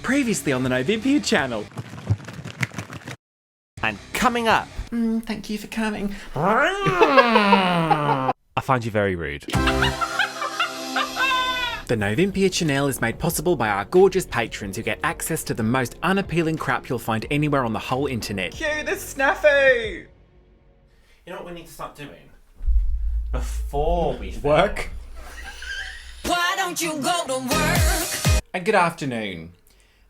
Previously on the Novympia channel. And coming up. Thank you for coming. I find you very rude. The Novympia channel is made possible by our gorgeous patrons who get access to the most unappealing crap you'll find anywhere on the whole internet. Cue the snafu! You know what we need to start doing? Before we Work. Why don't you go to work? And good afternoon.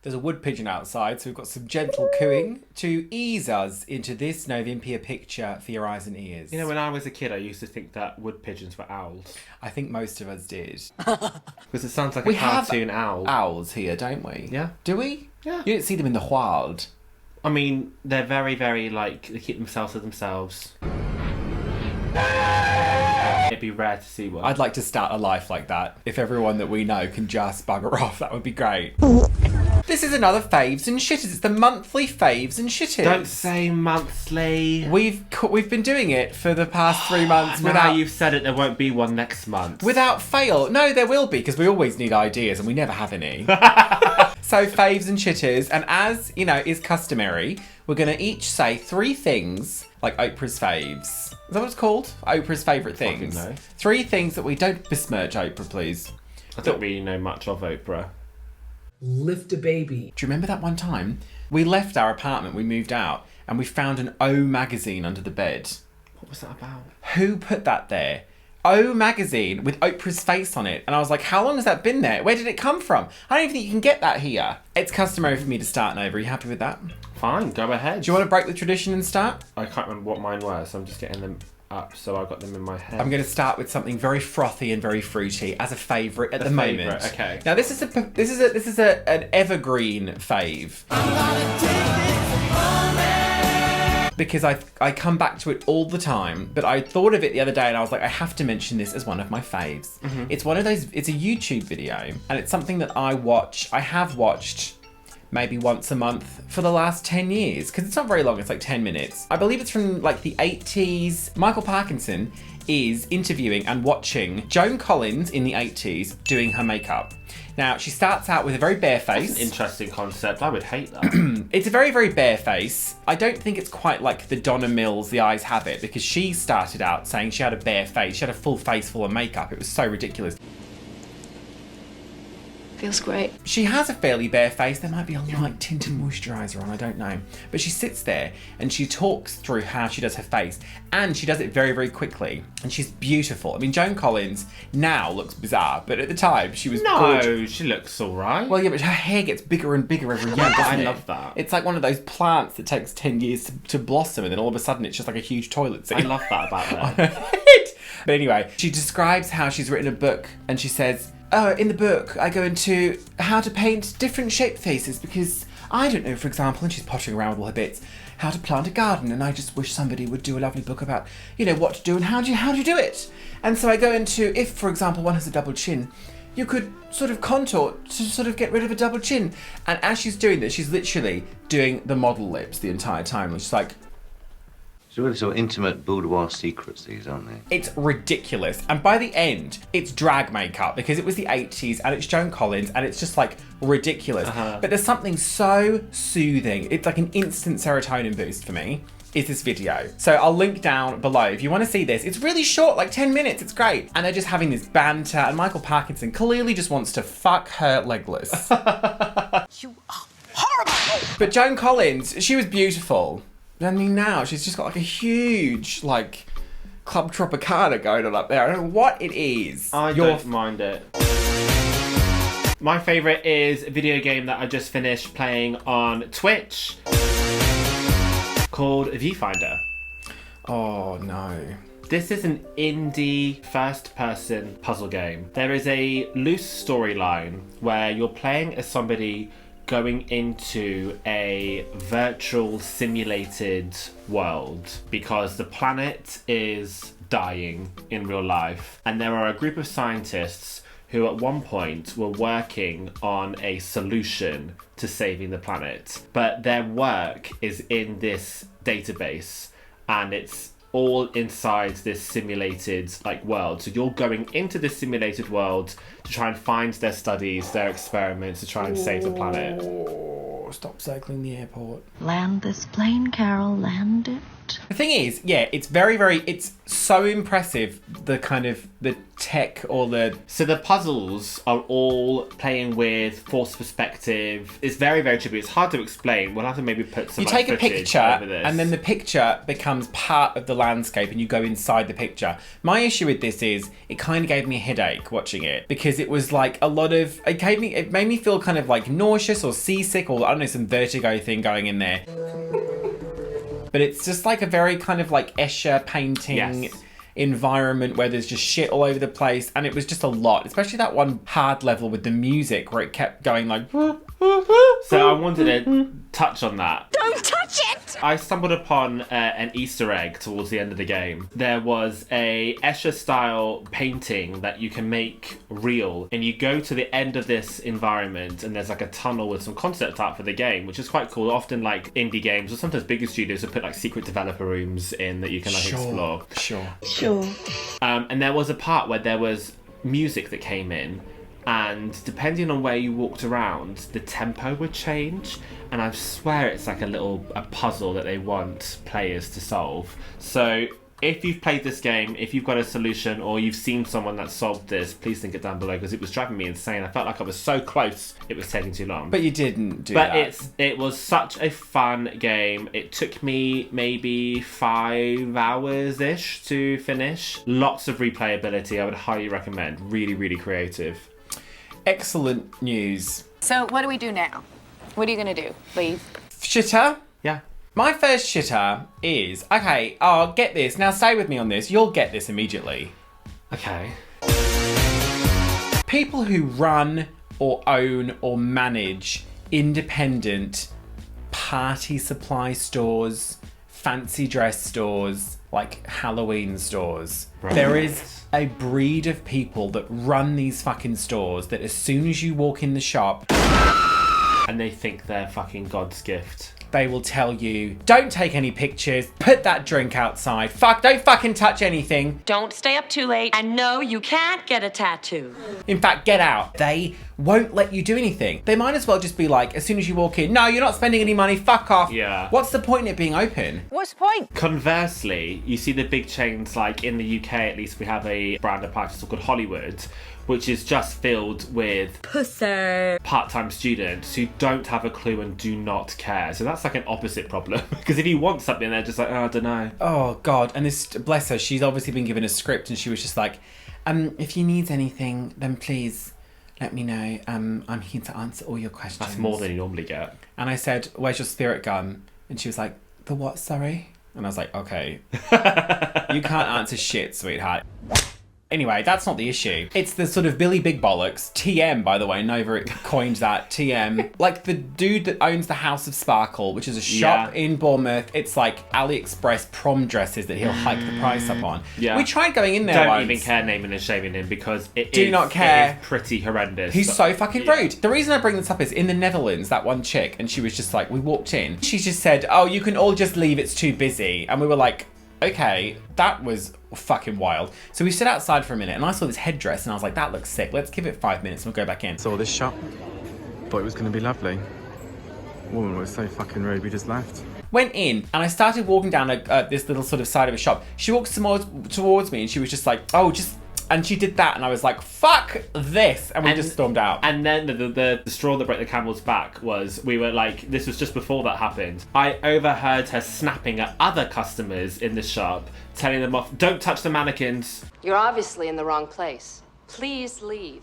There's a wood pigeon outside, so we've got some gentle cooing to ease us into this Novympia picture for your eyes and ears. You know, when I was a kid, I used to think that wood pigeons were owls. I think most of us did. Because it sounds like We a have cartoon owl. Owls here, don't we? Yeah. Do we? Yeah. You don't see them in the wild. I mean, they're very, very, like, they keep themselves to themselves. It'd be rare to see one. I'd like to start a life like that. If everyone that we know can just bugger off, that would be great. This is another Faves and Shitters. It's the monthly Faves and Shitters. Don't say monthly. We've been doing it for the past 3 months Now without you've said it, there won't be one next month. without fail. No, there will be, because we always need ideas and we never have any. So Faves and Shitters, and as you know is customary, we're going to each say 3 things like Oprah's Faves. Is that what it's called? Oprah's favourite things. know. 3 things that we don't besmirch Oprah, please. I don't really know much of Oprah. Lift a baby. Do you remember that one time? We left our apartment, we moved out, and we found an O magazine under the bed. What was that about? Who put that there? O magazine with Oprah's face on it. And I was like, how long has that been there? Where did it come from? I don't even think you can get that here. It's customary for me to start, Nova. Are you happy with that? Fine, go ahead. Do you want to break the tradition and start? I can't remember what mine were, so I'm just getting them up, so I've got them in my head. I'm going to start with something very frothy and very fruity as a favourite at the moment. favourite, okay. Now this is an evergreen fave. Because I come back to it all the time, but I thought of it the other day and I was like, I have to mention this as one of my faves. Mm-hmm. It's one of those, it's a YouTube video, and it's something that I have watched maybe once a month for the last 10 years, because it's not very long, it's like 10 minutes. I believe it's from like the 80s. Michael Parkinson is interviewing and watching Joan Collins in the 80s doing her makeup. Now, she starts out with a very bare face. That's an interesting concept. I would hate that. It's a very, very bare face. I don't think it's quite like the Donna Mills, The Eyes Have It, because she started out saying she had a bare face. She had a full face full of makeup. It was so ridiculous. Feels great. She has a fairly bare face. There might be a light tinted moisturiser on, I don't know. But she sits there and she talks through how she does her face. And she does it very, very quickly. And she's beautiful. I mean, Joan Collins now looks bizarre, but at the time she was gorgeous. No, she looks alright. Well, yeah, but her hair gets bigger and bigger every year. I doesn't it? love that. It's like one of those plants that takes 10 years to blossom, and then all of a sudden it's just like a huge toilet seat. I love that about her. But anyway, she describes how she's written a book, and she says, in the book, I go into how to paint different shaped faces because I don't know, for example, and she's pottering around with all her bits, how to plant a garden, and I just wish somebody would do a lovely book about, you know, what to do and how do you do it. And so I go into, if, for example, one has a double chin, you could sort of contour to sort of get rid of a double chin. And as she's doing this, she's literally doing the model lips the entire time. And she's like, It's really sort of intimate boudoir secrets, these, aren't they? it's ridiculous. And by the end, it's drag makeup because it was the 80s and it's Joan Collins and it's just like ridiculous. But there's something so soothing. It's like an instant serotonin boost for me. Is this video. So I'll link down below if you want to see this. It's really short, like 10 minutes, it's great. And they're just having this banter and Michael Parkinson clearly just wants to fuck her legless. You are horrible. But Joan Collins, she was beautiful. I mean, now she's just got like a huge, like, Club Tropicana going on up there. I don't know what it is. I don't mind it. My favourite is a video game that I just finished playing on Twitch called Viewfinder. Oh, no. This is an indie first-person puzzle game. There is a loose storyline where you're playing as somebody going into a virtual simulated world because the planet is dying in real life, and there are a group of scientists who at one point were working on a solution to saving the planet, but their work is in this database and it's all inside this simulated like world. So you're going into this simulated world to try and find their studies, their experiments, to try and save the planet. Oh, stop circling the airport. Land this plane, Carol, land it. The thing is, yeah, it's it's so impressive, the kind of the tech or the... So the puzzles are all playing with forced perspective. It's very, very trippy. It's hard to explain. We'll have to maybe put some You take a footage picture over this. and then the picture becomes part of the landscape and you go inside the picture. My issue with this is it kind of gave me a headache watching it because it was like a lot of... It made me feel kind of like nauseous or seasick or I don't know, some vertigo thing going in there. But it's just like a very kind of like Escher painting environment where there's just shit all over the place. And it was just a lot, especially that one hard level with the music where it kept going like... So I wanted to touch on that. Don't touch it! I stumbled upon an Easter egg towards the end of the game. There was a Escher-style painting that you can make real, and you go to the end of this environment, and there's like a tunnel with some concept art for the game, which is quite cool. Often, like indie games or sometimes bigger studios will put like secret developer rooms in that you can like explore. Sure. And there was a part where there was music that came in. And depending on where you walked around, the tempo would change. And I swear it's like a puzzle that they want players to solve. So if you've played this game, if you've got a solution or you've seen someone that solved this, please link it down below because it was driving me insane. I felt like I was so close, it was taking too long. But you didn't do that. But it was such a fun game. It took me maybe 5 hours-ish to finish. Lots of replayability. I would highly recommend. Really, really creative. Excellent news. So what do we do now? What are you going to do? Leave? Shitter? Yeah. My first shitter is... Okay, get this. Now stay with me on this. You'll get this immediately. Okay. People who run or own or manage independent party supply stores, fancy dress stores, like Halloween stores. Right. There is a breed of people that run these fucking stores that as soon as you walk in the shop... And they think they're fucking God's gift. They will tell you, don't take any pictures, put that drink outside, don't fucking touch anything. Don't stay up too late. And no, you can't get a tattoo. In fact, get out. They won't let you do anything. They might as well just be like, as soon as you walk in, no, you're not spending any money, fuck off. Yeah. What's the point in it being open? What's the point? Conversely, you see the big chains, like in the UK at least, we have a brand of party store called Hollywood, which is just filled with Pussy. part-time students who don't have a clue and do not care. So that's like an opposite problem. Because if you want something, they're just like, oh, I don't know. Oh, God. And this, bless her, she's obviously been given a script and she was just like, if you need anything, then please let me know. I'm here to answer all your questions. That's more than you normally get. And I said, where's your spirit gun? And she was like, the what, sorry? And I was like, okay. You can't answer shit, sweetheart. Anyway, that's not the issue. It's the sort of Billy Big Bollocks, TM, by the way, Nova coined that, TM. Like the dude that owns the House of Sparkle, which is a shop in Bournemouth. It's like AliExpress prom dresses that he'll hike the price up on. Yeah. We tried going in there Don't once. even care naming and shaming him because it Do not care. It is pretty horrendous. He's so fucking rude. The reason I bring this up is in the Netherlands, that one chick, and she was just like, we walked in. She just said, oh, you can all just leave, it's too busy. And we were like, okay, that was fucking wild. So we stood outside for a minute and I saw this headdress and I was like, that looks sick. Let's give it 5 minutes and we'll go back in. Saw this shop, thought it was going to be lovely. Woman was so fucking rude, we just left. Went in and I started walking down this little sort of side of a shop. She walks towards me and she was just like, oh, just... And she did that and I was like, fuck this. And we just stormed out. And then the straw that broke the camel's back was, we were like, this was just before that happened. I overheard her snapping at other customers in the shop, telling them off, don't touch the mannequins. You're obviously in the wrong place. Please leave.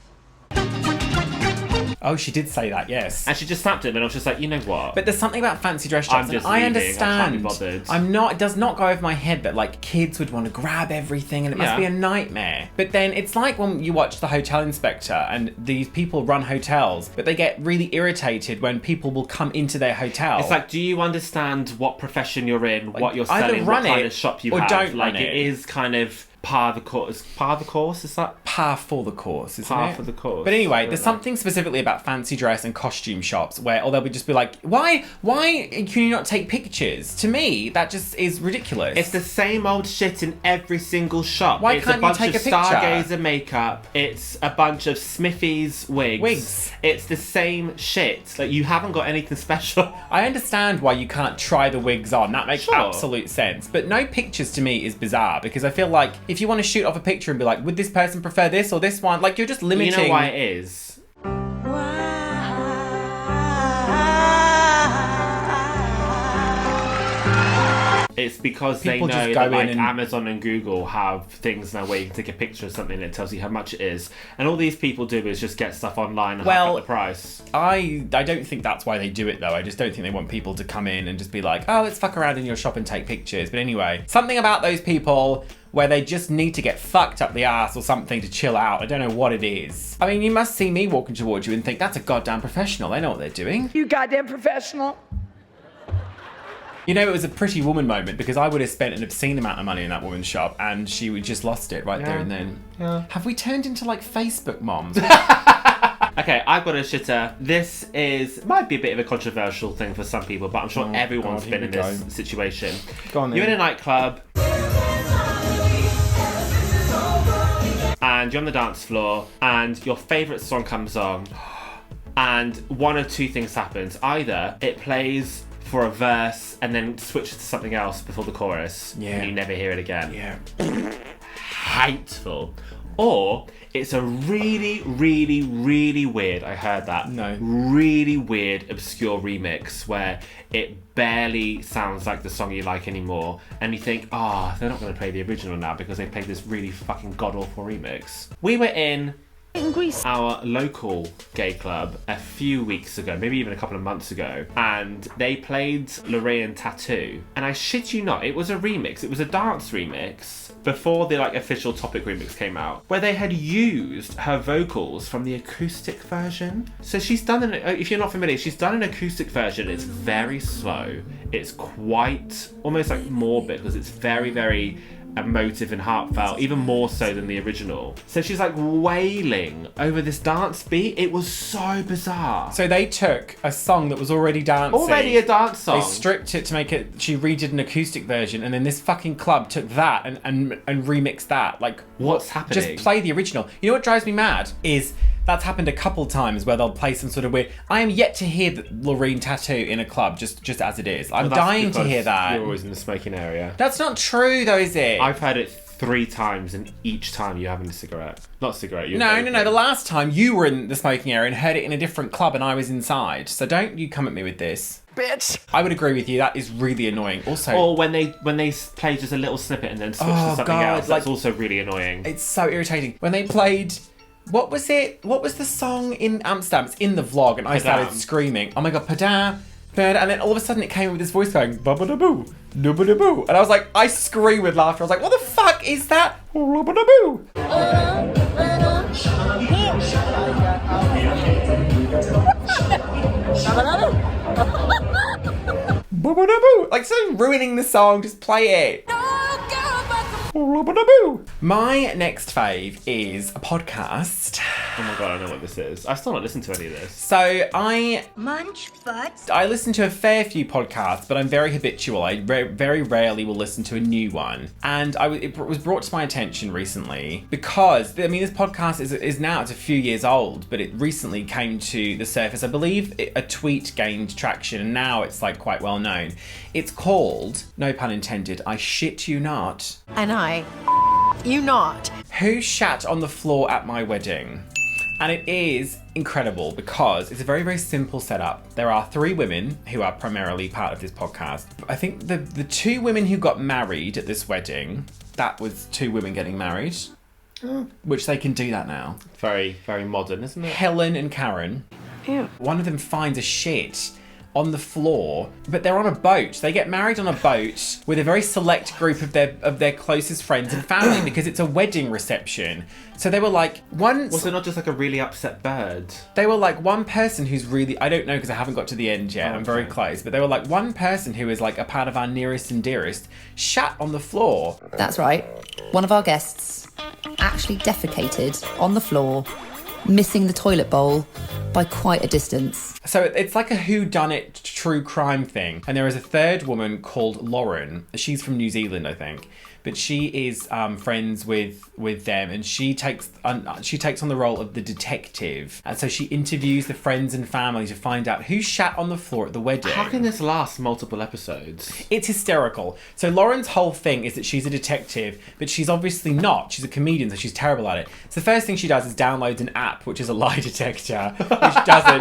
Oh, she did say that, yes. And she just snapped him and I was just like, you know what? But there's something about fancy dress shops, I'm just and I leaving. understand. I can't be bothered. It does not go over my head that like kids would want to grab everything and it must be a nightmare. But then it's like when you watch The Hotel Inspector and these people run hotels, but they get really irritated when people will come into their hotel. It's like, do you understand what profession you're in, Like, what you're either selling, run what kind it of shop you or have? don't like run it. It is kind of par the course. Par the course, is that? Par for the course, isn't Par it? for the course. But anyway, there's something specifically about fancy dress and costume shops where, or they'll just be like, why can you not take pictures? To me, that just is ridiculous. It's the same old shit in every single shop. Why it's can't a bunch you take of a picture? Stargazer makeup. It's a bunch of Smithy's wigs. It's the same shit. Like, you haven't got anything special. I understand why you can't try the wigs on. That makes absolute sense. But no pictures to me is bizarre because I feel like if you want to shoot off a picture and be like, would this person prefer this or this one? Like, you're just limiting. You know why it is? It's because People they just know go that like in and- Amazon and Google have things now where you can take a picture of something and it tells you how much it is. And all these people do is just get stuff online and hack up the price. I don't think that's why they do it though. I just don't think they want people to come in and just be like, oh, let's fuck around in your shop and take pictures. But anyway, something about those people where they just need to get fucked up the ass or something to chill out. I don't know what it is. I mean, you must see me walking towards you and think, that's a goddamn professional. They know what they're doing. You goddamn professional. You know, it was a Pretty Woman moment because I would have spent an obscene amount of money in that woman's shop and she would just lost it right there and then. Yeah. Have we turned into like Facebook moms? Okay, I've got a shitter. This might be a bit of a controversial thing for some people, but I'm sure everyone's been in this situation. Go on then. You're in a nightclub and you're on the dance floor and your favourite song comes on and one of two things happens. Either it plays for a verse and then switches to something else before the chorus and you never hear it again. Yeah. Hateful. Or it's a really, really, really weird, I heard that. No. Really weird, obscure remix where it barely sounds like the song you like anymore. And you think, they're not going to play the original now because they played this really fucking god-awful remix. We were in our local gay club a few weeks ago, maybe even a couple of months ago, and they played Lorraine Tattoo. And I shit you not, it was a remix. It was a dance remix before the official Topic remix came out, where they had used her vocals from the acoustic version. So she's done if you're not familiar, she's done an acoustic version. It's very slow. It's quite almost like morbid because it's very, very emotive and heartfelt, even more so than the original. So she's like wailing over this dance beat. It was so bizarre. So they took a song that was already dancing. Already a dance song. They stripped it to make it, she redid an acoustic version, and then this fucking club took that and remixed that. Like, what's happening? Just play the original. You know what drives me mad is that's happened a couple times where they'll play some sort of weird. I am yet to hear the Lorraine Tattoo in a club, just as it is. I'm dying to hear that. You're always in the smoking area. That's not true, though, is it? I've heard it 3 times, and each time you're having a cigarette. Not a cigarette. No. The last time you were in the smoking area and heard it in a different club, and I was inside. So don't you come at me with this, bitch. I would agree with you. That is really annoying. Also, or when they play just a little snippet and then switch to something else. That's also really annoying. It's so irritating. When they played. What was it? What was the song in Amsterdam? It's in the vlog, and I started screaming, oh my god, Pigeon. And then all of a sudden it came with this voice going, ba-ba-da-boo, da-ba-da-boo. And I was like, I screamed with laughter. I was like, what the fuck is that? Ba-ba-da-boo. Ba-ba-da-boo. Like, so ruining the song, just play it. My next fave is a podcast. Oh my god, I know what this is. I've still not listened to any of this. So I listen to a fair few podcasts, but I'm very habitual. I very rarely will listen to a new one. And it was brought to my attention recently because, I mean, this podcast is now, it's a few years old, but it recently came to the surface. I believe a tweet gained traction and now it's like quite well known. It's called, no pun intended, I shit you not. And I you not. Who Shat on the Floor at My Wedding? And it is incredible because it's a very, very simple setup. There are 3 women who are primarily part of this podcast. I think the 2 women who got married at this wedding, that was 2 women getting married, which they can do that now. Very, very modern, isn't it? Helen and Karen. Ew. One of them finds a shit on the floor, but they're on a boat. They get married on a boat with a very select group of their closest friends and family because it's a wedding reception. So they were like, Was it not just like a really upset bird? They were like one person who's really, I don't know because I haven't got to the end yet, I'm very close, but they were like one person who is like a part of our nearest and dearest shat on the floor. That's right. one of our guests actually defecated on the floor, missing the toilet bowl by quite a distance. So it's like a whodunit true crime thing. And there is a third woman called Lauren. She's from New Zealand, I think. But she is friends with them, and she takes on the role of the detective. And so she interviews the friends and family to find out who shat on the floor at the wedding. How can this last multiple episodes? It's hysterical. So Lauren's whole thing is that she's a detective, but she's obviously not. She's a comedian, so she's terrible at it. So the first thing she does is download an app, which is a lie detector, which doesn't,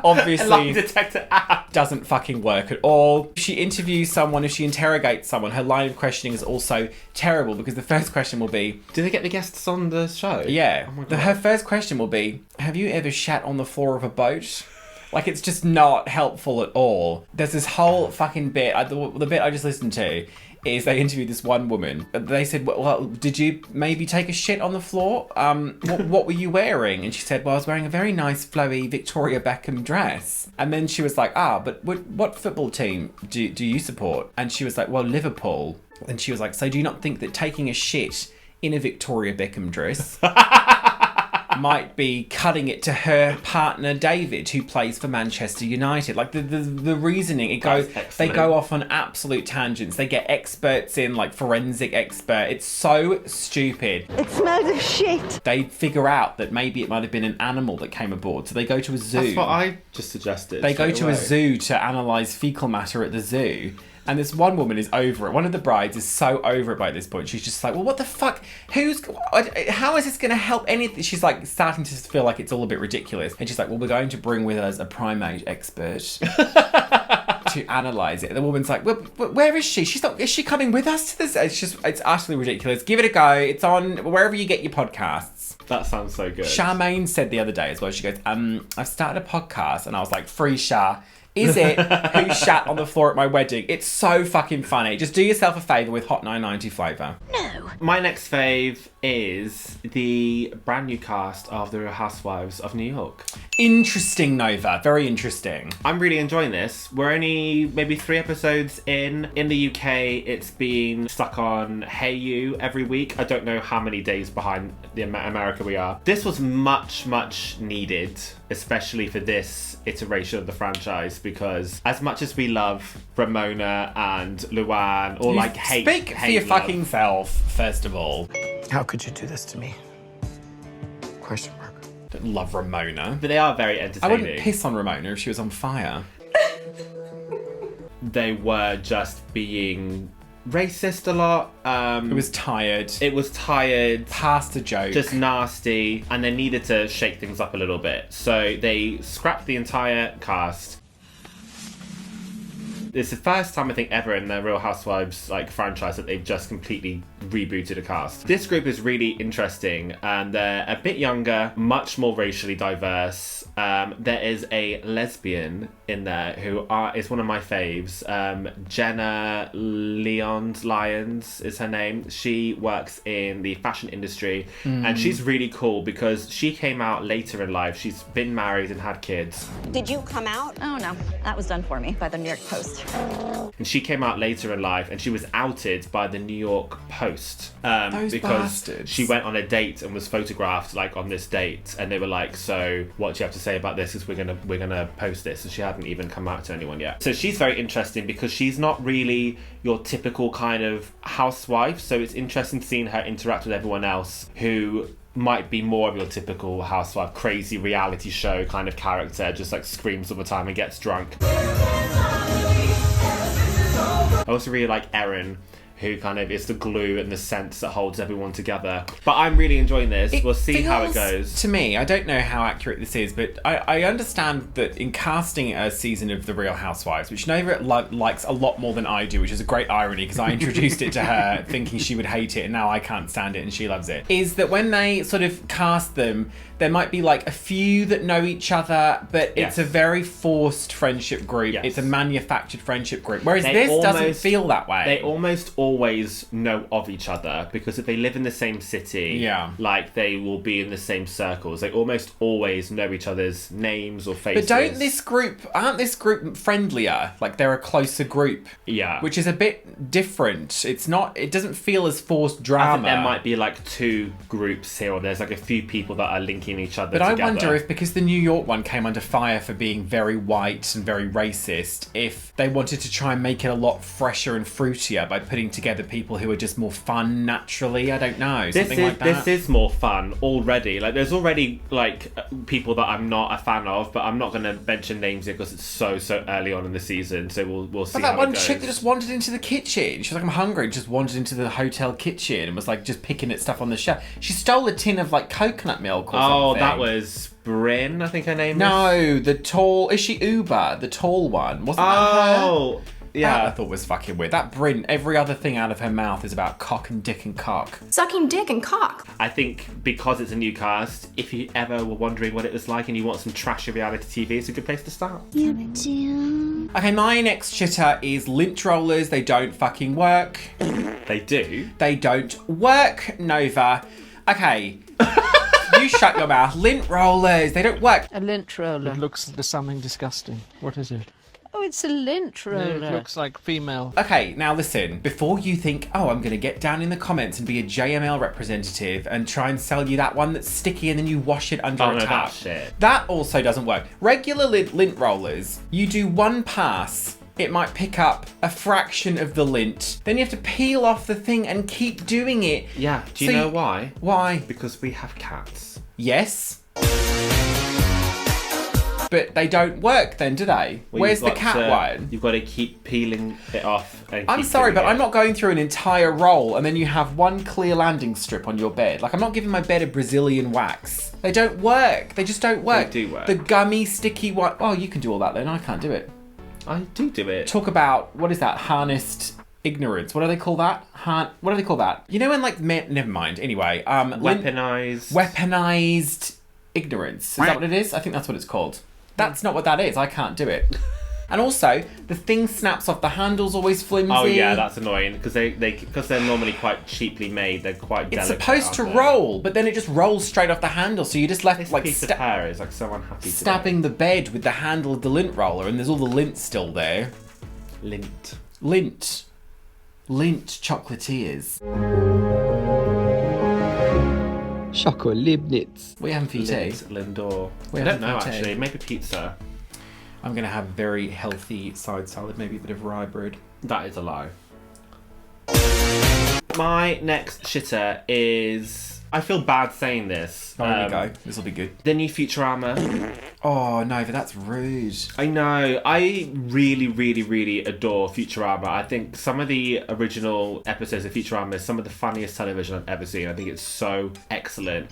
obviously, A lie detector app doesn't fucking work at all. If she interviews someone, if she interrogates someone, her line of questioning is also terrible, because the first question will be, do they get the guests on the show? Yeah. Oh my God. Her first question will be, have you ever shat on the floor of a boat? Like, it's just not helpful at all. There's this whole fucking bit, the bit I just listened to, is they interviewed this one woman. They said, well, did you maybe take a shit on the floor? What were you wearing? And she said, well, I was wearing a very nice flowy Victoria Beckham dress. And then she was like, but what football team do you support? And she was like, well, Liverpool. And she was like, so do you not think that taking a shit in a Victoria Beckham dress might be cutting it to her partner David, who plays for Manchester United? Like, the reasoning, they go off on absolute tangents. They get experts in, like forensic expert. It's so stupid. It smells of shit. They figure out that maybe it might have been an animal that came aboard, so they go to a zoo. That's what I just suggested. They go to a zoo to analyse fecal matter at the zoo. And this one woman is over it. One of the brides is so over it by this point. She's just like, well, what the fuck? How is this going to help anything? She's like starting to feel like it's all a bit ridiculous. And she's like, well, we're going to bring with us a primate expert to analyse it. The woman's like, well, where is she? Is she coming with us to this? It's utterly ridiculous. Give it a go. It's on wherever you get your podcasts. That sounds so good. Charmaine said the other day as well, she goes, I've started a podcast. And I was like, free Char. Is it who shat on the floor at my wedding? It's so fucking funny. Just do yourself a favour with Hot 990 flavour. No. My next fave is the brand new cast of The Real Housewives of New York. Interesting, Nova. Very interesting. I'm really enjoying this. We're only maybe 3 episodes in. In the UK, it's been stuck on Hey You every week. I don't know how many days behind America we are. This was much, much needed, especially for this iteration of the franchise, because as much as we love Ramona and Luann, or Speak for your fucking self, first of all. How could you do this to me? Question mark. Don't love Ramona. But they are very I entertaining. wouldn't piss on Ramona if she was on fire. They were just being racist a lot. It was tired. Past a joke. Just nasty. And they needed to shake things up a little bit. So they scrapped the entire cast. It's the first time I think ever in the Real Housewives franchise that they've just completely rebooted a cast. This group is really interesting, and they're a bit younger, much more racially diverse. There is a lesbian in there who is one of my faves. Jenna Lyons is her name. She works in the fashion industry, and she's really cool because she came out later in life. She's been married and had kids. Did you come out? Oh no, that was done for me by the New York Post. And she came out later in life, and she was outed by the New York Post Those because bastards. she went on a date and was photographed on this date, and they were like, so what do you have to say about this, because we're gonna post this. And she hadn't even come out to anyone yet. So she's very interesting because she's not really your typical kind of housewife, so it's interesting seeing her interact with everyone else who might be more of your typical housewife, crazy reality show kind of character, just screams all the time and gets drunk. I also really like Erin, who kind of is the glue and the sense that holds everyone together. But I'm really enjoying this. We'll see how it goes. To me, I don't know how accurate this is, but I understand that in casting a season of The Real Housewives, which Nova likes a lot more than I do, which is a great irony because I introduced it to her thinking she would hate it, and now I can't stand it and she loves it, is that when they sort of cast them, there might be a few that know each other, but it's a very forced friendship group. It's a manufactured friendship group. Whereas this doesn't feel that way. They almost always know of each other because if they live in the same city, like they will be in the same circles. They almost always know each other's names or faces. But aren't this group friendlier? Like they're a closer group. Yeah. Which is a bit different. It doesn't feel as forced drama. I think there might be like two groups here, or there's like a few people that are linking each other together. But I wonder if, because the New York one came under fire for being very white and very racist, if they wanted to try and make it a lot fresher and fruitier by putting together people who are just more fun naturally. I don't know. This is more fun already. Like there's already like people that I'm not a fan of, but I'm not going to mention names here because it's so early on in the season. So we'll see. But that how one it goes. chick that just wandered into the kitchen. She was like, I'm hungry. Just wandered into the hotel kitchen and was like just picking at stuff on the shelf. She stole a tin of like coconut milk or something. Oh, that was Bryn, I think her name is. No, the tall... Is she Uber? The tall one. Wasn't that her? Oh, yeah. That I thought was fucking weird. That Bryn, every other thing out of her mouth is about cock and dick and cock. Sucking dick and cock. I think because it's a new cast, if you ever were wondering what it was like and you want some trashy reality TV, it's a good place to start. Okay, my next shitter is Lint Rollers. They don't fucking work. They do? They don't work, Nova. Okay. You shut your mouth. Lint Rollers. They don't work. A lint roller. It looks something disgusting. What is it? Oh, it's a lint roller. It looks like female. Okay, now listen. Before you think, oh, I'm going to get down in the comments and be a JML representative and try and sell you that one that's sticky and then you wash it under a tap. That's shit. That also doesn't work. Regular lint rollers, you do one pass. It might pick up a fraction of the lint. Then you have to peel off the thing and keep doing it. Yeah, do you know why? Why? Because we have cats. Yes. But they don't work then, do they? Well, Where's the cat one? You've got to keep peeling it off. And I'm sorry, but I'm not going through an entire roll and then you have one clear landing strip on your bed. Like, I'm not giving my bed a Brazilian wax. They don't work. They just don't work. They do work. The gummy, sticky one. Oh, you can do all that then. I can't do it. I do it. Talk about, what is that? Harnessed ignorance. What do they call that? What do they call that? You know when like, never mind. Anyway. Weaponized ignorance. Is that what it is? I think that's what it's called. That's not what that is. I can't do it. And also, the thing snaps off. The handle's always flimsy. Oh yeah, that's annoying because they're normally quite cheaply made. They're quite delicate. It's supposed to roll, but then it just rolls straight off the handle. So you just left like piece of hair is like so unhappy. Stabbing the bed with the handle of the lint roller, and there's all the lint still there. Lint chocolatiers. Chocolate Leibniz. We having for tea? Lindor. I don't know actually. Maybe pizza. I'm going to have very healthy side salad, maybe a bit of rye bread. That is a lie. My next shitter is... I feel bad saying this. Oh, here we go. This will be good. The new Futurama. Oh, no, but that's rude. I know. I really, really, really adore Futurama. I think some of the original episodes of Futurama is some of the funniest television I've ever seen. I think it's so excellent.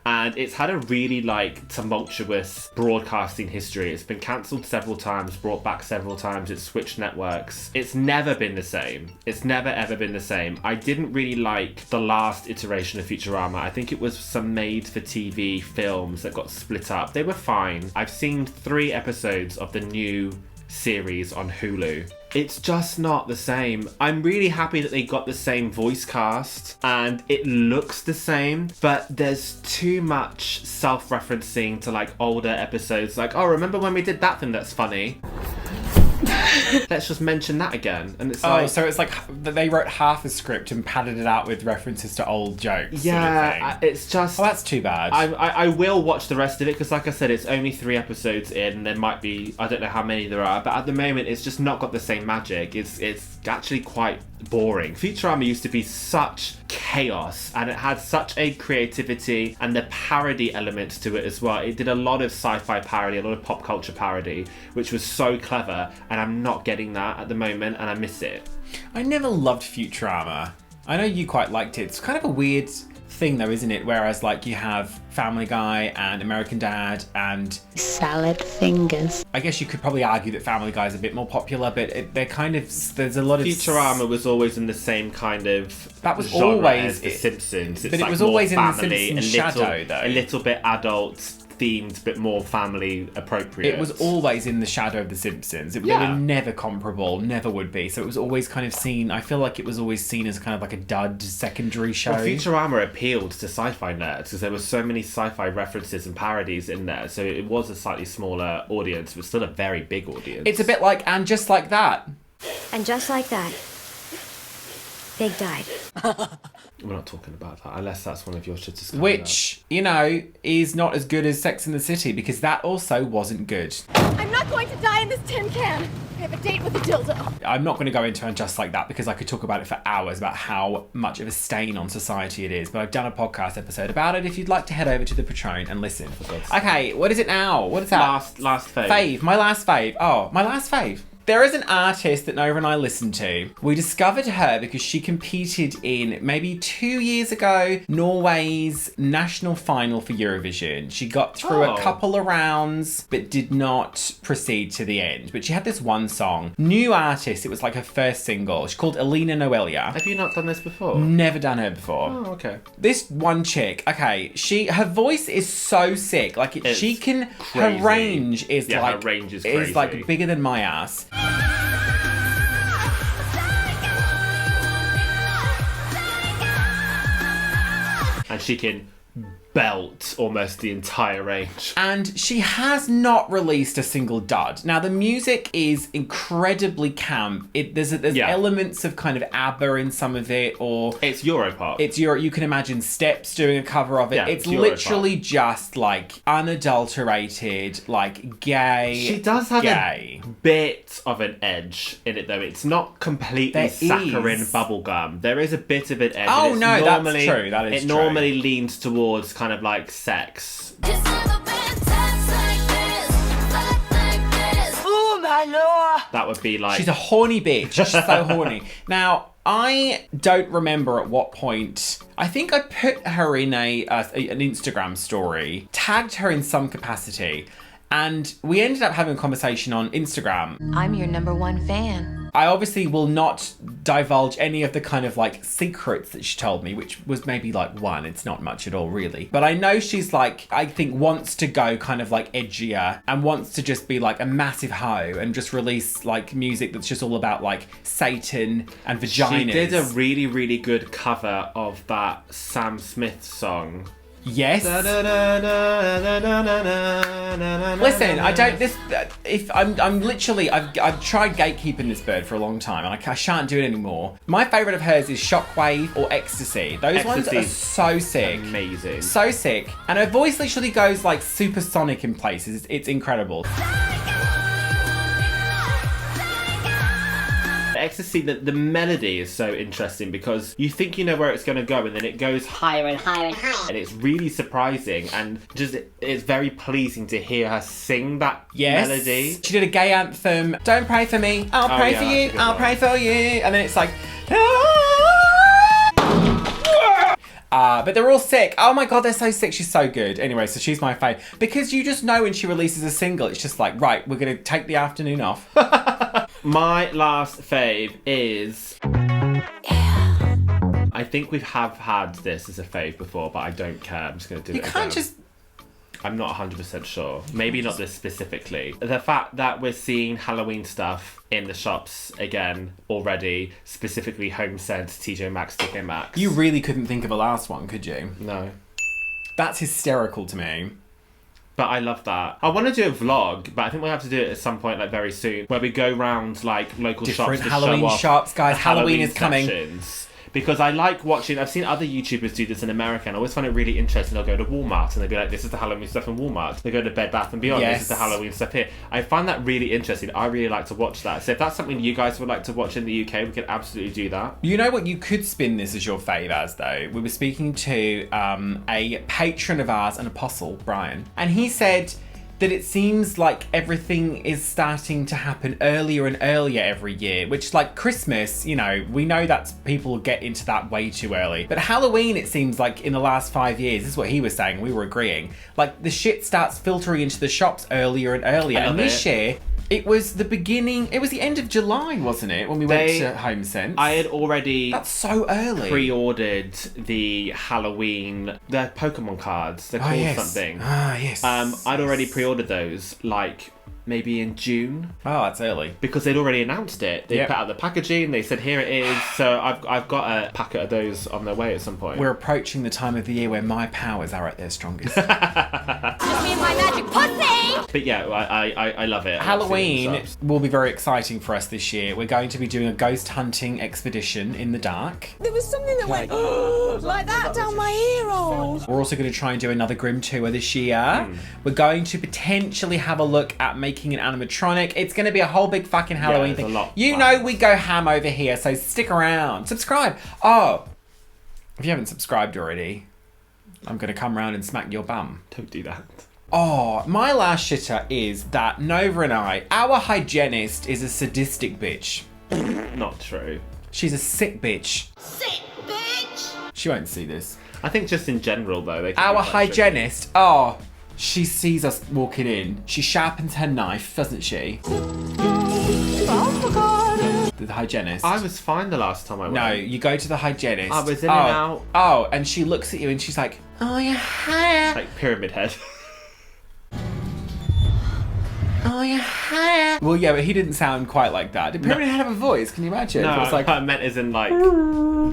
And it's had a really tumultuous broadcasting history. It's been cancelled several times, brought back several times. It's switched networks. It's never been the same. It's never ever been the same. I didn't really like the last iteration of Futurama. I think it was some made-for-TV films that got split up. They were fine. I've seen 3 episodes of the new series on Hulu. It's just not the same. I'm really happy that they got the same voice cast and it looks the same, but there's too much self-referencing to older episodes. Oh, remember when we did that thing that's funny? Let's just mention that again. And it's so it's like they wrote half a script and padded it out with references to old jokes. Yeah, sort of thing. It's just... Oh, that's too bad. I will watch the rest of it because, like I said, it's only 3 episodes in. There might be, I don't know how many there are, but at the moment it's just not got the same magic. It's actually quite boring. Futurama used to be such chaos and it had such a creativity and the parody elements to it as well. It did a lot of sci-fi parody, a lot of pop culture parody, which was so clever, and I'm not getting that at the moment and I miss it. I never loved Futurama. I know you quite liked it. It's kind of a weird thing though, isn't it? Whereas you have Family Guy and American Dad and salad fingers. I guess you could probably argue that Family Guy is a bit more popular, but they're kind of, there's a lot of... Futurama was always in the same kind of that was genre always as The Simpsons. But it was always in The Simpsons shadow though. A little bit adult, themed but more family appropriate. It was always in the shadow of The Simpsons. They were never comparable, never would be. So it was always kind of seen, I feel like it was always seen as kind of like a dud secondary show. Well, Futurama appealed to sci-fi nerds because there were so many sci-fi references and parodies in there. So it was a slightly smaller audience, but still a very big audience. It's a bit like, and just like that. And just like that, Big died. We're not talking about that, unless that's one of your shits. Which, you know, is not as good as Sex and the City, because that also wasn't good. I'm not going to die in this tin can. I have a date with a dildo. I'm not going to go into it just like that, because I could talk about it for hours about how much of a stain on society it is. But I've done a podcast episode about it if you'd like to head over to the Patreon and listen. Okay, what is it now? What is that? Last fave. Fave. My last fave. Oh, my last fave. There is an artist that Nova and I listened to. We discovered her because she competed in, maybe 2 years ago, Norway's national final for Eurovision. She got through a couple of rounds, but did not proceed to the end. But she had this one song. New artist, it was like her first single. She's called Elena Noelia. Have you not done this before? Never done her before. Oh, okay. This one chick, okay, her voice is so sick. Like, she can, crazy. her range is her range is crazy. Is like bigger than my ass. And she can belt almost the entire range. And she has not released a single dud. Now, the music is incredibly camp. There's elements of kind of ABBA in some of it, or... It's Europop. It's you can imagine Steps doing a cover of it. Yeah, it's Europop. literally just, like, unadulterated, like, gay. She does have a bit of an edge in it, though. It's not completely saccharine bubblegum. There is a bit of an edge. Oh, no, that's true. That is true. It normally leans towards kind of like sex. Oh my lord! That would be like... She's a horny bitch. She's so horny. Now, I don't remember at what point... I think I put her in an Instagram story, tagged her in some capacity, and we ended up having a conversation on Instagram. I'm your #1 fan. I obviously will not divulge any of the kind of like secrets that she told me, which was maybe like one. It's not much at all, really. But I know she's like, I think wants to go kind of like edgier and wants to just be like a massive hoe and just release like music that's just all about like Satan and vaginas. She did a really, really good cover of that Sam Smith song. Yes. Listen, I don't. I'm literally. I've tried gatekeeping this bird for a long time, and I shan't do it anymore. My favourite of hers is Shockwave or Ecstasy. Those ones are so sick, amazing, so sick, and her voice literally goes like supersonic in places. It's incredible. Ecstasy, the melody is so interesting because you think you know where it's going to go and then it goes higher and higher and higher, and it's really surprising and just it's very pleasing to hear her sing that melody. She did a gay anthem, Don't Pray For Me, I'll pray for you, I'll pray for you, and then it's like but they're all sick. Oh my god, they're so sick. She's so good. Anyway, so she's my fave. Because you just know when she releases a single, it's just like, right, we're going to take the afternoon off. My last fave is... I think we have had this as a fave before, but I don't care. I'm just going to do it again. You can't just... I'm not 100% sure. Maybe not this specifically. The fact that we're seeing Halloween stuff in the shops again already, specifically Home Sense, TJ Maxx, TK Maxx. You really couldn't think of a last one, could you? No. That's hysterical to me. But I love that. I want to do a vlog, but I think we'll have to do it at some point, like very soon, where we go round like local different shops to Halloween show off shops, guys. Halloween is coming. Sections. Because I like watching, I've seen other YouTubers do this in America, and I always find it really interesting. They'll go to Walmart and they'll be like, this is the Halloween stuff in Walmart. They go to Bed Bath & Beyond, this is the Halloween stuff here. I find that really interesting. I really like to watch that. So if that's something you guys would like to watch in the UK, we can absolutely do that. You know what you could spin this as your fave as, though? We were speaking to a patron of ours, an apostle, Brian, and he said that it seems like everything is starting to happen earlier and earlier every year, which, like Christmas, you know, we know that people get into that way too early. But Halloween, it seems like in the last 5 years, this is what he was saying, we were agreeing, like the shit starts filtering into the shops earlier and earlier. And this year, It was the beginning, it was the end of July, wasn't it, when we went to HomeSense? I had already... That's so early. Pre-ordered the Halloween, the Pokemon cards. They're called something. Ah, yes. I'd already pre-ordered those, like, maybe in June. Oh, that's early. Because they'd already announced it. They put out the packaging, they said, here it is. So I've got a packet of those on their way at some point. We're approaching the time of the year where my powers are at their strongest. Just me and my magic pussy! But yeah, I love it. Halloween will be very exciting for us this year. We're going to be doing a ghost hunting expedition in the dark. There was something that went like that down my ear hole. We're also going to try and do another Grim tour this year. We're going to potentially have a look at making an animatronic. It's going to be a whole big fucking Halloween thing. You know we go ham over here, so stick around. Subscribe. Oh, if you haven't subscribed already, I'm going to come around and smack your bum. Don't do that. Oh, my last shitter is that Nova and I, our hygienist is a sadistic bitch. Not true. She's a sick bitch. Sick bitch! She won't see this. I think just in general, though. They Our hygienist, oh, she sees us walking in. She sharpens her knife, doesn't she? The hygienist. I was fine the last time I went. No, you go to the hygienist. I was in and out. Oh, and she looks at you and she's like, oh, your hair. Like Pyramid Head. Oh, your hair. Well, yeah, but he didn't sound quite like that. Did Pyramid Head have a voice? Can you imagine? No, It was like, I meant as in like,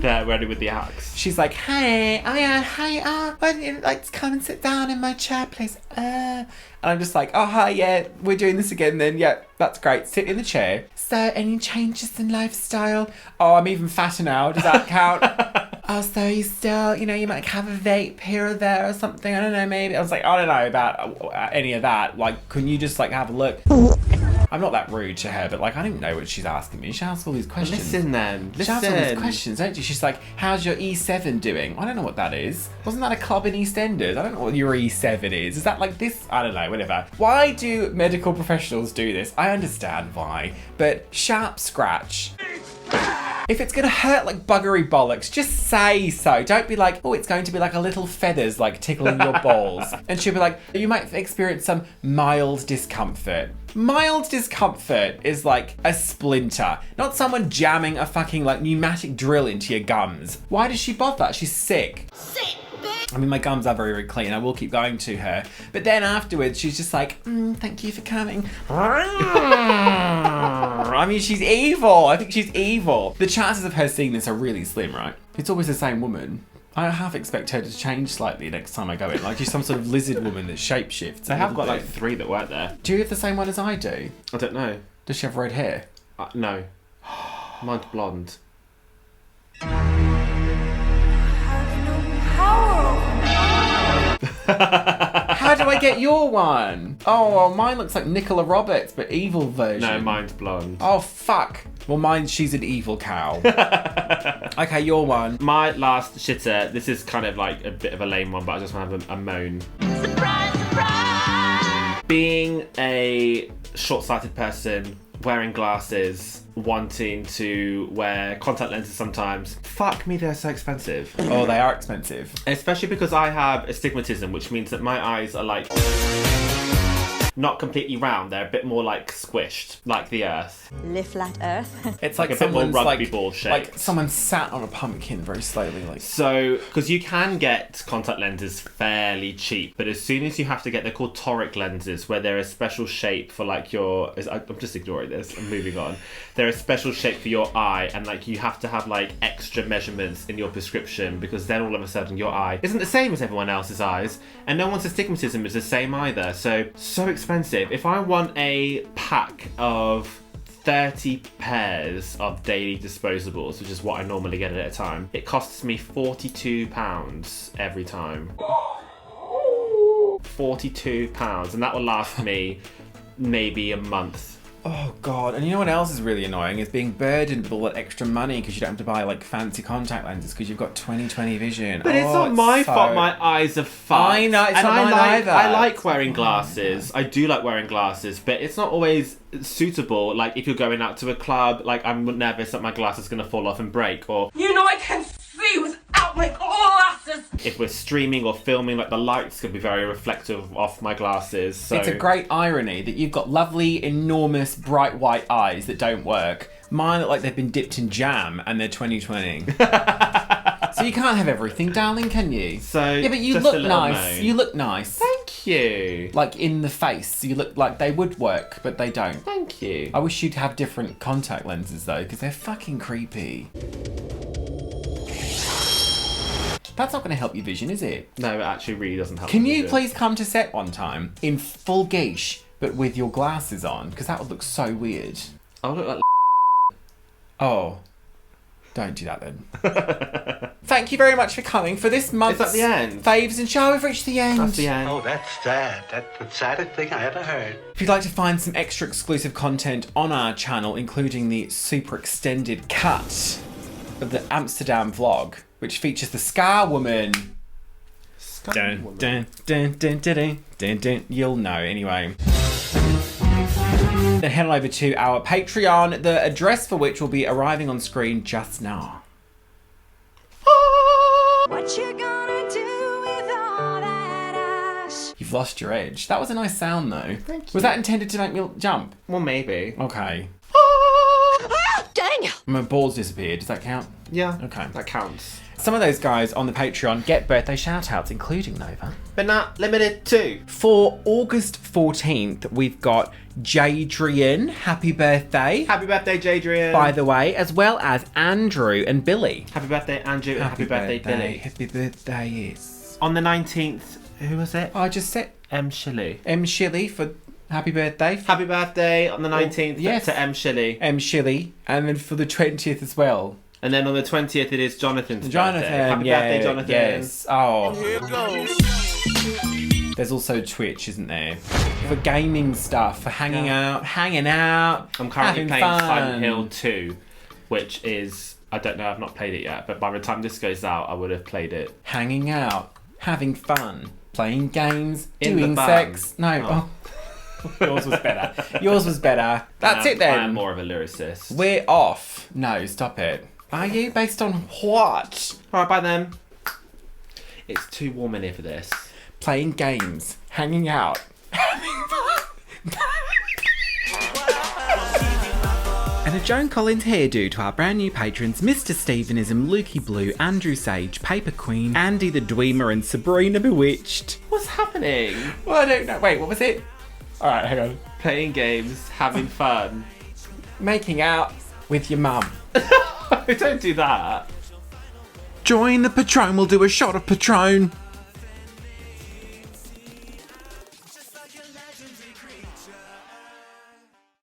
they're ready with the axe. she's like, hey, oh yeah, hi, why don't you like to come and sit down in my chair, please? And I'm just like, oh, hi, yeah, we're doing this again then. Yeah, that's great. Sit in the chair. So, any changes in lifestyle? Oh, I'm even fatter now. Does that count? Oh, so you still, you know, you might have a vape here or there or something. I don't know, maybe. I was like, I don't know about any of that. Like, can you just like have a look? I'm not that rude to her, but like, I don't know what she's asking me. She asks all these questions. Listen then. She asks all these questions, don't you? She's like, how's your E7 doing? I don't know what that is. Wasn't that a club in EastEnders? I don't know what your E7 is. Is that like this? I don't know, whatever. Why do medical professionals do this? I understand why, but sharp scratch. If it's gonna hurt like buggery bollocks, just say so. Don't be like, oh, it's going to be like a little feathers like tickling your balls. And she'll be like, you might experience some mild discomfort. Mild discomfort is like a splinter, not someone jamming a fucking like pneumatic drill into your gums. Why does she bother? She's sick. Sick bitch! I mean, my gums are very, very clean. I will keep going to her. But then afterwards, she's just like, thank you for coming. I mean, she's evil. I think she's evil. The chances of her seeing this are really slim, right? It's always the same woman. I half expect her to change slightly next time I go in. Like she's some sort of lizard woman that shapeshifts. They have got like 3 that work there. Do you have the same one as I do? I don't know. Does she have red hair? No. Mine's blonde. How do I get your one? Oh, well, mine looks like Nicola Roberts, but evil version. No, mine's blonde. Oh, fuck. Well, she's an evil cow. Okay, your one. My last shitter, this is kind of like a bit of a lame one, but I just want to have a moan. Surprise, surprise! Being a short-sighted person, wearing glasses, wanting to wear contact lenses sometimes. Fuck me, they're so expensive. Oh, they are expensive. Especially because I have astigmatism, which means that my eyes are like not completely round. They're a bit more like squished, like the earth. Le flat earth. It's like a bit more someone's rugby like, ball shape. like someone sat on a pumpkin very slowly. Like so, because you can get contact lenses fairly cheap, but as soon as you have to get, they're called toric lenses, where they're a special shape for like your. I'm just ignoring this. I'm moving on. They're a special shape for your eye, and like you have to have like extra measurements in your prescription because then all of a sudden your eye isn't the same as everyone else's eyes, and no one's astigmatism is the same either. So expensive. If I want a pack of 30 pairs of daily disposables, which is what I normally get at a time, it costs me £42 every time. £42, and that will last me maybe a month. Oh god, and you know what else is really annoying is being burdened with all that extra money because you don't have to buy like fancy contact lenses because you've got 20/20 vision. But it's not my fault my eyes are fucked. I know, it's not mine either. I like wearing glasses. I do like wearing glasses, but it's not always suitable. Like if you're going out to a club, like I'm nervous that my glasses are going to fall off and break, or You know I can see without my glasses! if we're streaming or filming, like the lights could be very reflective off my glasses. So It's a great irony that you've got lovely, enormous, bright white eyes that don't work. Mine look like they've been dipped in jam and they're 2020. So you can't have everything, darling, can you? So yeah, but you just look a little nice. moan. You look nice. Thank you. Like in the face, you look like they would work, but they don't. Thank you. I wish you'd have different contact lenses though, because they're fucking creepy. That's not going to help your vision, is it? No, it actually really doesn't help. Can my you vision. please come to set one time in full geesh, but with your glasses on? Because that would look so weird. I look like. Oh, don't do that then. Thank you very much for coming for this month's Is that the end? Faves and Show. We've reached the end. That's the end. Oh, that's sad. That's the saddest thing I ever heard. If you'd like to find some extra exclusive content on our channel, including the super extended cut of the Amsterdam vlog, which features the Scar Woman. Dun, dun, dun, dun, dun, dun, dun, dun. You'll know anyway. Then head on over to our Patreon, the address for which will be arriving on screen just now. What you gonna do with all that ass? You've lost your edge. That was a nice sound though. Thank you. Was that intended to make me jump? Well, maybe. Okay. Dang! My balls disappeared. Does that count? Yeah. Okay. That counts. Some of those guys on the Patreon get birthday shout-outs, including Nova. But not limited to. For August 14th, we've got Jadrian. Happy birthday. Happy birthday, Jadrian. By the way, as well as Andrew and Billy. Happy birthday, Andrew, and happy birthday, Billy. Happy birthday, yes. On the 19th, who was it? I just said M. Shilly. M. Shilly for happy birthday. Happy birthday on the 19th yes. to M. Shilly. M. Shilly. And then for the 20th as well. And then on the 20th, it is Jonathan's Jonathan, birthday. Happy birthday, Jonathan. Yes. Oh. Here it goes. There's also Twitch, isn't there? For gaming stuff, for hanging out. I'm currently having playing fun. Silent Hill 2, which is, I don't know, I've not played it yet, but by the time this goes out, I would have played it. Hanging out, having fun, playing games, In the doing band. sex. No. Oh. Yours was better. Yours was better. That's it then. I am more of a lyricist. We're off. No, stop it. Are you? Based on what? Alright, bye then. It's too warm in here for this. Playing games, hanging out, having fun. And a Joan Collins hairdo to our brand new patrons Mr. Stevenism, Lukey Blue, Andrew Sage, Paper Queen, Andy the Dweemer and Sabrina Bewitched. What's happening? Well, I don't know. Wait, what was it? Alright, hang on. Playing games, having fun. Making out with your mum. Don't do that. Join the Patron, we'll do a shot of Patron.